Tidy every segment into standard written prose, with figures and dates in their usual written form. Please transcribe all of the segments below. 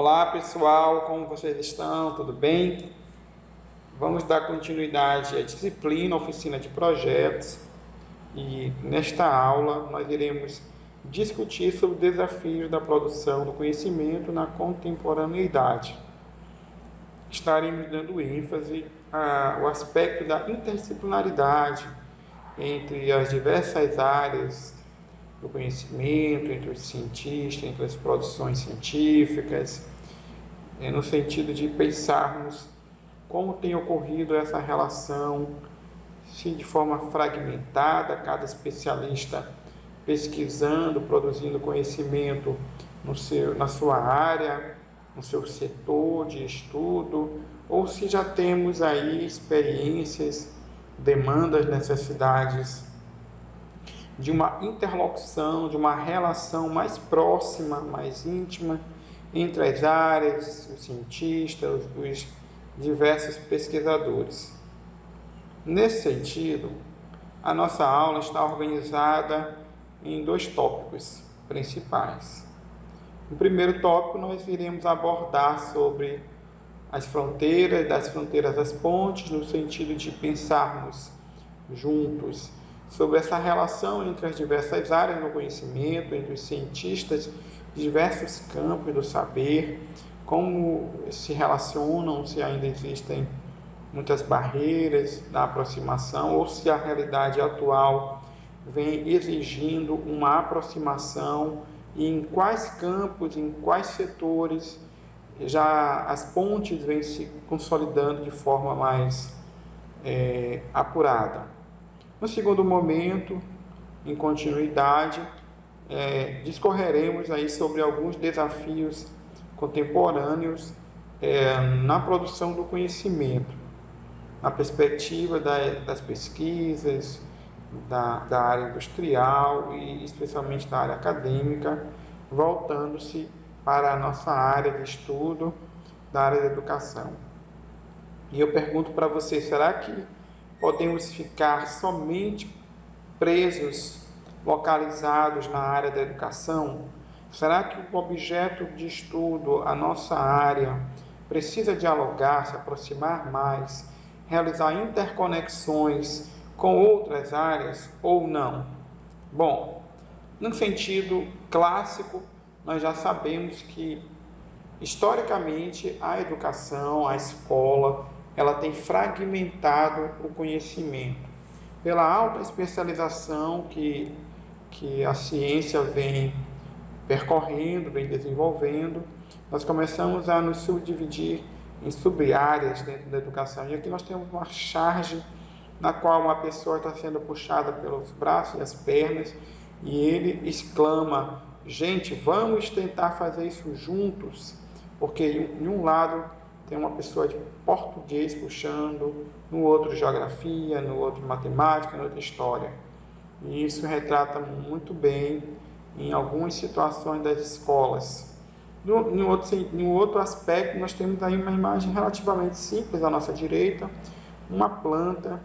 Olá pessoal, como vocês estão? Tudo bem? Vamos dar continuidade à disciplina Oficina de Projetos e nesta aula nós iremos discutir sobre os desafios da produção do conhecimento na contemporaneidade. Estaremos dando ênfase ao aspecto da interdisciplinaridade entre as diversas áreas do conhecimento, entre os cientistas, entre as produções científicas, no sentido de pensarmos como tem ocorrido essa relação, se de forma fragmentada, cada especialista pesquisando, produzindo conhecimento na sua área, no seu setor de estudo, ou se já temos aí experiências, demandas, necessidades de uma interlocução, de uma relação mais próxima, mais íntima entre as áreas, os cientistas, os diversos pesquisadores. Nesse sentido, a nossa aula está organizada em dois tópicos principais. No primeiro tópico, nós iremos abordar sobre as fronteiras, das fronteiras às pontes, no sentido de pensarmos juntos sobre essa relação entre as diversas áreas do conhecimento, entre os cientistas de diversos campos do saber, como se relacionam, se ainda existem muitas barreiras na aproximação ou se a realidade atual vem exigindo uma aproximação e em quais campos, em quais setores já as pontes vêm se consolidando de forma mais apurada. No segundo momento, em continuidade, discorreremos aí sobre alguns desafios contemporâneos na produção do conhecimento, na perspectiva das pesquisas, da área industrial e especialmente da área acadêmica, voltando-se para a nossa área de estudo, da área da educação. E eu pergunto para você, será que podemos ficar somente presos, localizados na área da educação? Será que o objeto de estudo, a nossa área, precisa dialogar, se aproximar mais, realizar interconexões com outras áreas ou não? Bom, no sentido clássico, nós já sabemos que, historicamente, a educação, a escola, ela tem fragmentado o conhecimento. Pela alta especialização que a ciência vem percorrendo, vem desenvolvendo, nós começamos a nos subdividir em sub-áreas dentro da educação. E aqui nós temos uma charge na qual uma pessoa está sendo puxada pelos braços e as pernas e ele exclama: gente, vamos tentar fazer isso juntos, porque em um lado tem uma pessoa de português puxando, no outro geografia, no outro matemática, no outro história. E isso retrata muito bem em algumas situações das escolas. Em outro aspecto, nós temos aí uma imagem relativamente simples à nossa direita, uma planta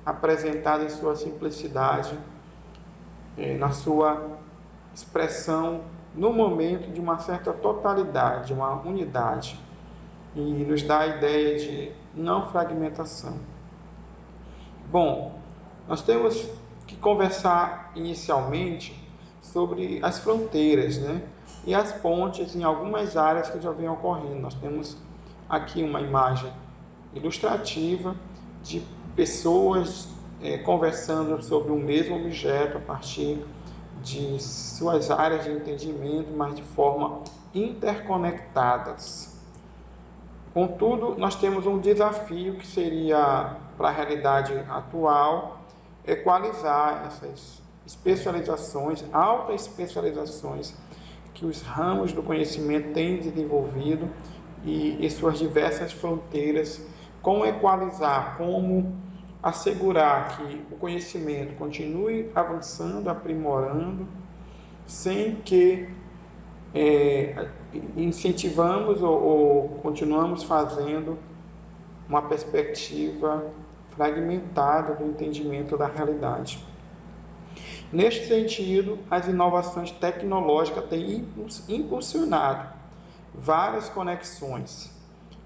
apresentada em sua simplicidade, na sua expressão, no momento de uma certa totalidade, uma unidade, e nos dá a ideia de não fragmentação. Bom, nós temos que conversar inicialmente sobre as fronteiras, e as pontes em algumas áreas que já vêm ocorrendo. Nós temos aqui uma imagem ilustrativa de pessoas conversando sobre o mesmo objeto a partir de suas áreas de entendimento, mas de forma interconectadas. Contudo, nós temos um desafio que seria, para a realidade atual, equalizar essas especializações, altas especializações que os ramos do conhecimento têm desenvolvido e suas diversas fronteiras, como equalizar, como assegurar que o conhecimento continue avançando, aprimorando, sem que incentivamos ou continuamos fazendo uma perspectiva fragmentada do entendimento da realidade. Neste sentido, as inovações tecnológicas têm impulsionado várias conexões.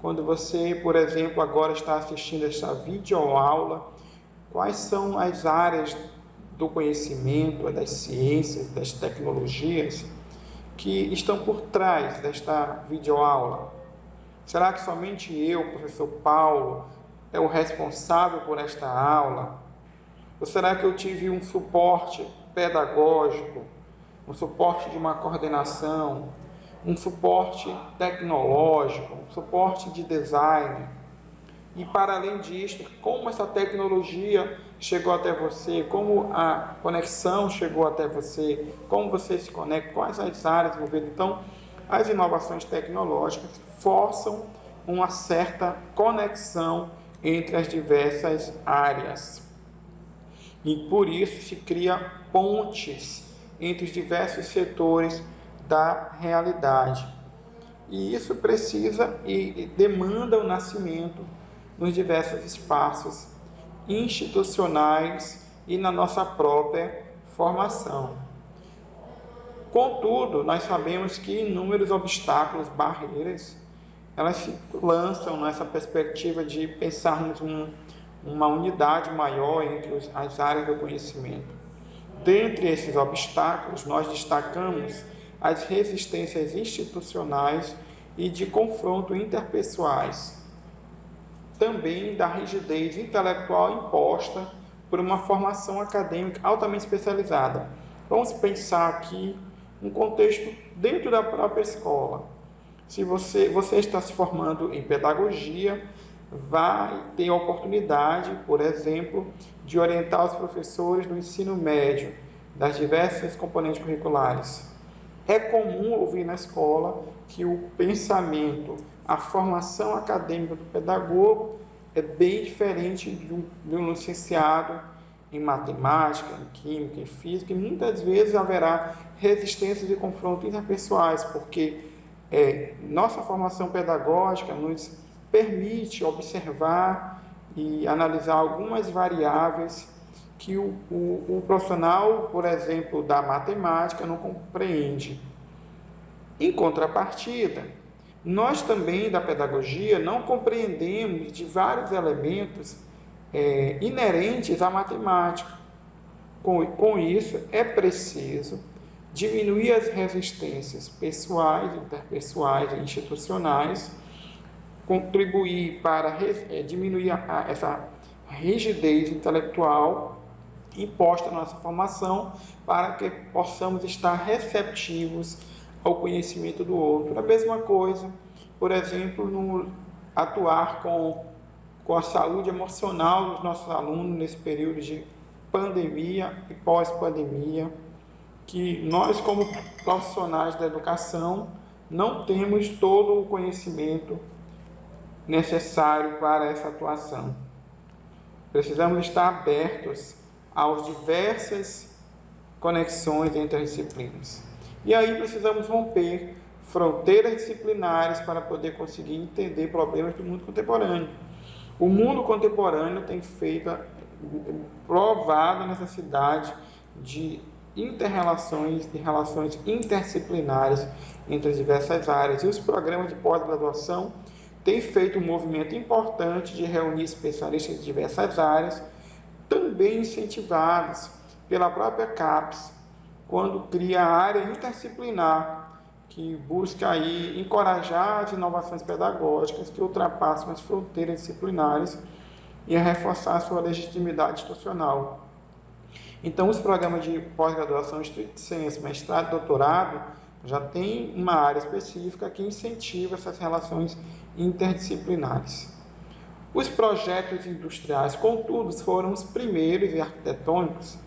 Quando você, por exemplo, agora está assistindo esta videoaula, quais são as áreas do conhecimento, das ciências, das tecnologias que estão por trás desta videoaula? Será que somente eu, professor Paulo, é o responsável por esta aula? Ou será que eu tive um suporte pedagógico, um suporte de uma coordenação, um suporte tecnológico, um suporte de design? E para além disso, como essa tecnologia chegou até você, como a conexão chegou até você, como você se conecta, quais as áreas envolvidas. Então, as inovações tecnológicas forçam uma certa conexão entre as diversas áreas. E por isso se cria pontes entre os diversos setores da realidade. E isso precisa e demanda o nascimento nos diversos espaços institucionais e na nossa própria formação. Contudo, nós sabemos que inúmeros obstáculos, barreiras, elas se lançam nessa perspectiva de pensarmos uma unidade maior entre as áreas do conhecimento. Dentre esses obstáculos, nós destacamos as resistências institucionais e de confronto interpessoais, também da rigidez intelectual imposta por uma formação acadêmica altamente especializada. Vamos pensar aqui um contexto dentro da própria escola. Se você está se formando em pedagogia, vai ter a oportunidade, por exemplo, de orientar os professores do ensino médio, das diversas componentes curriculares. É comum ouvir na escola que o pensamento, a formação acadêmica do pedagogo é bem diferente de um licenciado em matemática, em química, em física, e muitas vezes haverá resistências e confrontos interpessoais, porque nossa formação pedagógica nos permite observar e analisar algumas variáveis que o profissional, por exemplo, da matemática não compreende. Em contrapartida, nós também da pedagogia não compreendemos de vários elementos inerentes à matemática. Com isso, é preciso diminuir as resistências pessoais, interpessoais e institucionais, contribuir para diminuir essa rigidez intelectual imposta na nossa formação, para que possamos estar receptivos ao conhecimento do outro. A mesma coisa, por exemplo, no atuar com a saúde emocional dos nossos alunos nesse período de pandemia e pós-pandemia, que nós, como profissionais da educação, não temos todo o conhecimento necessário para essa atuação. Precisamos estar abertos às diversas conexões entre as disciplinas. E aí precisamos romper fronteiras disciplinares para poder conseguir entender problemas do mundo contemporâneo. O mundo contemporâneo tem provado a necessidade de inter-relações e relações interdisciplinares entre as diversas áreas. E os programas de pós-graduação têm feito um movimento importante de reunir especialistas de diversas áreas, também incentivados pela própria CAPES, quando cria a área interdisciplinar, que busca aí encorajar as inovações pedagógicas que ultrapassam as fronteiras disciplinares e reforçar a sua legitimidade institucional. Então, os programas de pós-graduação, estricto sensu, mestrado e doutorado, já tem uma área específica que incentiva essas relações interdisciplinares. Os projetos industriais, contudo, foram os primeiros e arquitetônicos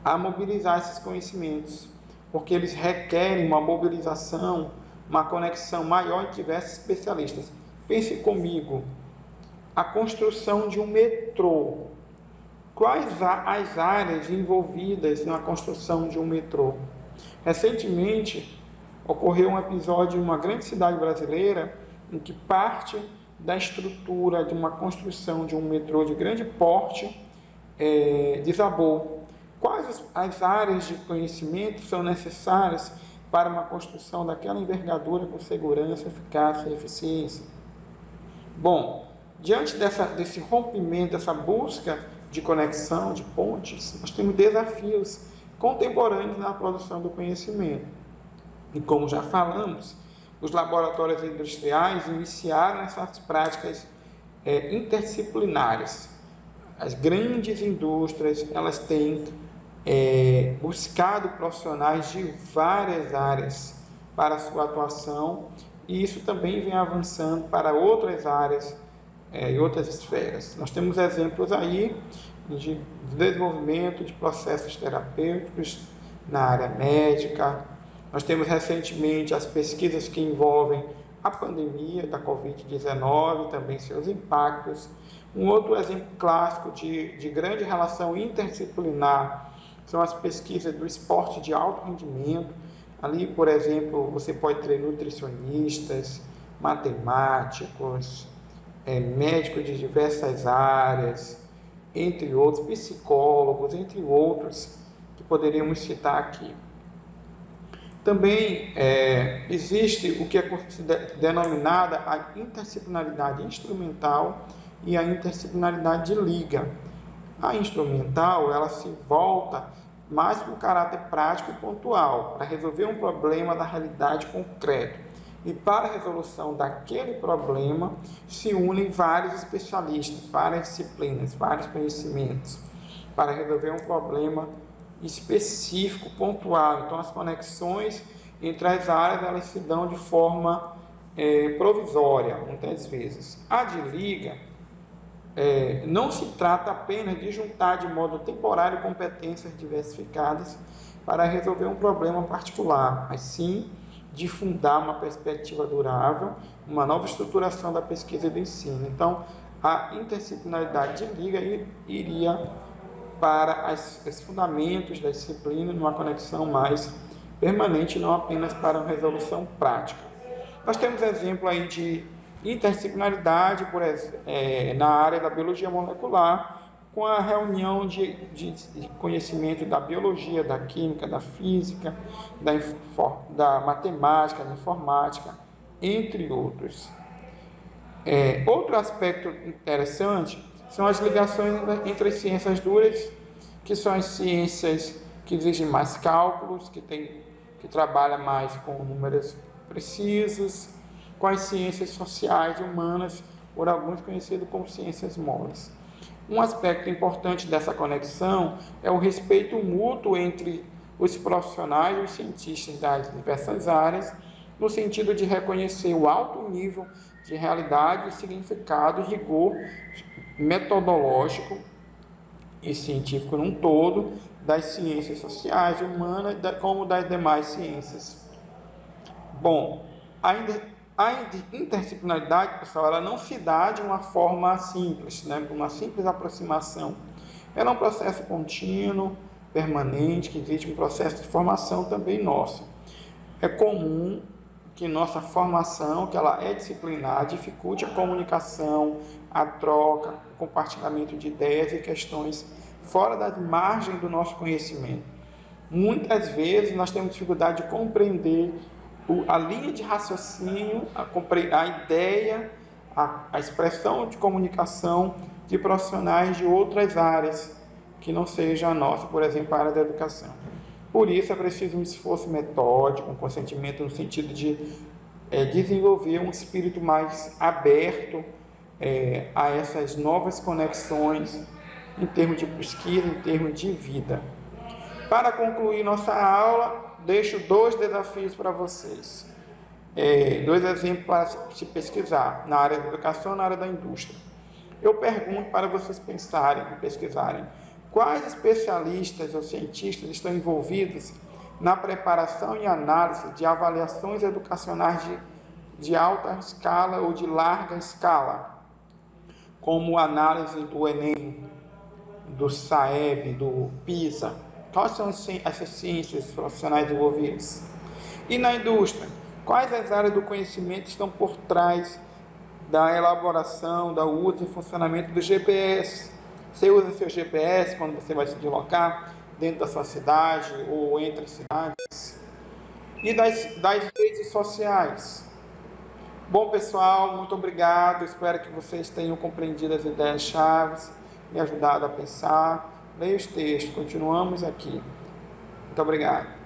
a mobilizar esses conhecimentos, porque eles requerem uma mobilização, uma conexão maior entre diversos especialistas. Pense comigo, a construção de um metrô. Quais as áreas envolvidas na construção de um metrô? Recentemente, ocorreu um episódio em uma grande cidade brasileira em que parte da estrutura de uma construção de um metrô de grande porte desabou. Quais as áreas de conhecimento são necessárias para uma construção daquela envergadura com segurança, eficácia e eficiência. Bom, diante desse rompimento, dessa busca de conexão, de pontes, nós temos desafios contemporâneos na produção do conhecimento. E como já falamos, os laboratórios industriais iniciaram essas práticas interdisciplinares. As grandes indústrias, elas têm buscado profissionais de várias áreas para a sua atuação, e isso também vem avançando para outras áreas e outras esferas. Nós temos exemplos aí de desenvolvimento de processos terapêuticos na área médica. Nós temos recentemente as pesquisas que envolvem a pandemia da Covid-19, também seus impactos. Um outro exemplo clássico de grande relação interdisciplinar são as pesquisas do esporte de alto rendimento. Ali, por exemplo, você pode ter nutricionistas, matemáticos, médicos de diversas áreas, entre outros, psicólogos, entre outros, que poderíamos citar aqui. Também existe o que é denominada a interdisciplinaridade instrumental e a interdisciplinaridade de liga. A instrumental, ela se volta mais para o caráter prático e pontual, para resolver um problema da realidade concreta. E para a resolução daquele problema se unem vários especialistas, várias disciplinas, vários conhecimentos, para resolver um problema específico, pontual. Então, as conexões entre as áreas, elas se dão de forma provisória, muitas vezes. A de liga não se trata apenas de juntar de modo temporário competências diversificadas para resolver um problema particular, mas sim de fundar uma perspectiva durável, uma nova estruturação da pesquisa e do ensino. Então, a interdisciplinaridade de liga iria para os fundamentos da disciplina, numa conexão mais permanente, não apenas para uma resolução prática. Nós temos exemplo aí de interdisciplinaridade na área da biologia molecular, com a reunião de conhecimento da biologia, da química, da física, da matemática, da informática, entre outros. Outro aspecto interessante são as ligações entre as ciências duras, que são as ciências que exigem mais cálculos, que trabalham mais com números precisos, com as ciências sociais e humanas, por alguns conhecidas como ciências moles. Um aspecto importante dessa conexão é o respeito mútuo entre os profissionais e os cientistas das diversas áreas, no sentido de reconhecer o alto nível de realidade, significado e rigor metodológico e científico num todo das ciências sociais e humanas, como das demais ciências. Bom, a interdisciplinaridade, pessoal, ela não se dá de uma forma simples, uma simples aproximação. Ela é um processo contínuo, permanente, que existe um processo de formação também nosso. É comum que nossa formação, que ela é disciplinar, dificulte a comunicação, a troca, o compartilhamento de ideias e questões fora das margens do nosso conhecimento. Muitas vezes nós temos dificuldade de compreender a linha de raciocínio, a ideia, a expressão de comunicação de profissionais de outras áreas que não seja a nossa, por exemplo, a área da educação. Por isso é preciso um esforço metódico, um consentimento no sentido de desenvolver um espírito mais aberto a essas novas conexões em termos de pesquisa, em termos de vida. Para concluir nossa aula, deixo 2 desafios para vocês. 2 exemplos para se pesquisar na área da educação e na área da indústria. Eu pergunto para vocês pensarem e pesquisarem quais especialistas ou cientistas estão envolvidos na preparação e análise de avaliações educacionais de alta escala ou de larga escala, como análise do Enem, do SAEB, do PISA. Quais são essas ciências profissionais envolvidas? E na indústria, quais as áreas do conhecimento estão por trás da elaboração, da uso e funcionamento do GPS? Você usa seu GPS quando você vai se deslocar dentro da sua cidade ou entre cidades? e das redes sociais. Bom, pessoal, muito obrigado. Espero que vocês tenham compreendido as ideias-chave, me ajudado a pensar. Leia os textos, continuamos aqui. Muito obrigado.